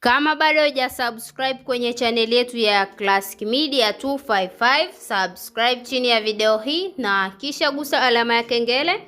Kama bado hujasubscribe kwenye channel yetu ya Classic Media 255, subscribe chini ya video hii na kisha gusa alama ya kengele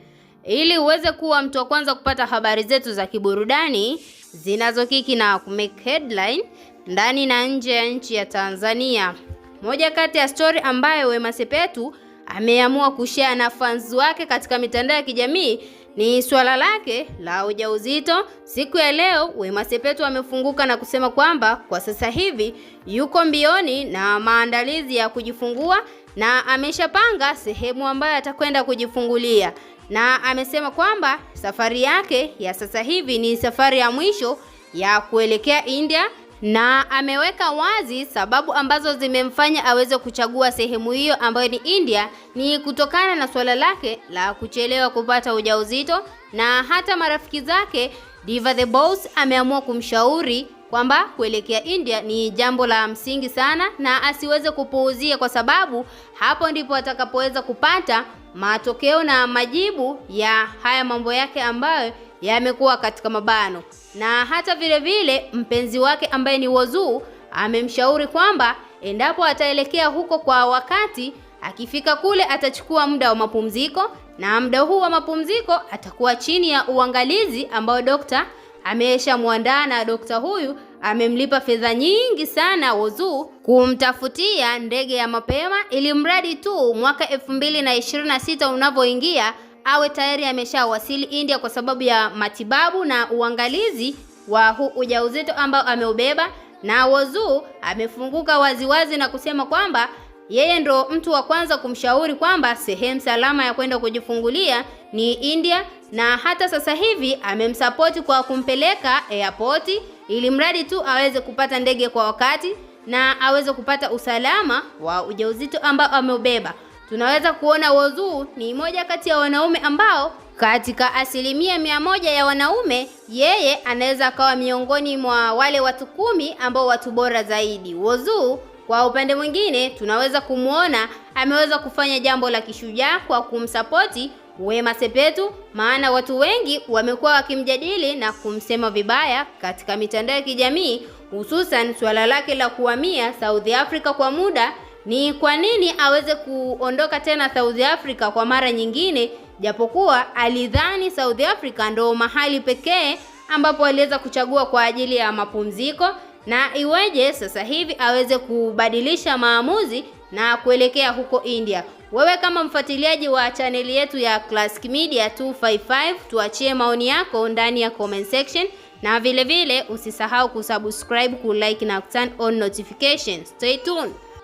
ili uweze kuwa mtu wa kwanza kupata habari zetu za kiburudani zinazokiki na kumake headline ndani na nje ya nchi ya Tanzania. Moja kati ya story ambayo Wema Sepetu ameamua kushare na fans wake katika mitandao ya kijamii ni swala lake la ujauzito. Siku ya leo Wema Sepetu amefunguka na kusema kwamba kwa sasa hivi yuko mbioni na maandalizi ya kujifungua na ameshapanga sehemu ambayo atakwenda kujifungulia, na amesema kwamba safari yake ya sasa hivi ni safari ya mwisho ya kuelekea India, na ameweka wazi sababu ambazo zimemfanya aweze kuchagua sehemu hiyo ambayo ni India ni kutokana na swala lake la kuchelewa kupata ujauzito, na hata marafiki zake Diva the Boss ameamua kumshauri kwamba kuelekea India ni jambo la msingi sana na asiweze kupuuzia, kwa sababu hapo ndipo atakapoweza kupata matokeo na majibu ya haya mambo yake ambayo yamekuwa katika mabano. Na hata vile vile mpenzi wake ambaye ni Whozu amemshauri kwamba endapo ataelekea huko kwa wakati, akifika kule atachukua muda wa mapumziko, na muda huu wa mapumziko atakuwa chini ya uangalizi ambao dokta ameshamwandaa, na dokta huyu amemlipa fedha nyingi sana Whozu kumtafutia ndege ya mapema, ili mradi tu mwaka 2026 unavyoingia awe tayari ameshawasili India kwa sababu ya matibabu na uangalizi wa huu ujauzito ambao ameubeba. Na Whozu amefunguka waziwazi na kusema kwamba yeye ndo mtu wa kwanza kumshauri kwamba sehemu salama ya kwenda kujifungulia ni India, na hata sasa hivi amemsupport kwa kumpeleka airport ili mradi tu aweze kupata ndege kwa wakati na aweze kupata usalama wa ujauzito ambao ameubeba. Tunaweza kuona Whozu ni moja kati ya wanaume ambao katika 100% ya wanaume yeye anaweza akawa miongoni mwa wale watu 10 ambao watu bora zaidi. Whozu kwa upande mwingine tunaweza kumuona ameweza kufanya jambo la kishujaa kwa kumsapoti Wema Sepetu, maana watu wengi wamekuwa wakimjadili na kumsema vibaya katika mitandao ya kijamii, hususan swala lake la kuhamia South Africa kwa muda. Ni kwa nini aweze kuondoka tena South Africa kwa mara nyingine, japokuwa alidhani South Africa ndo mahali pekee ambapo aliweza kuchagua kwa ajili ya mapumziko, na iweje sasa hivi aweze kubadilisha maamuzi na kuelekea huko India. Wewe kama mfuatiliaji wa chaneli yetu ya Classic Media 255, tuachie maoni yako ndani ya comment section, na vile vile usisahau kusubscribe, kulike na turn on notifications. Stay tuned.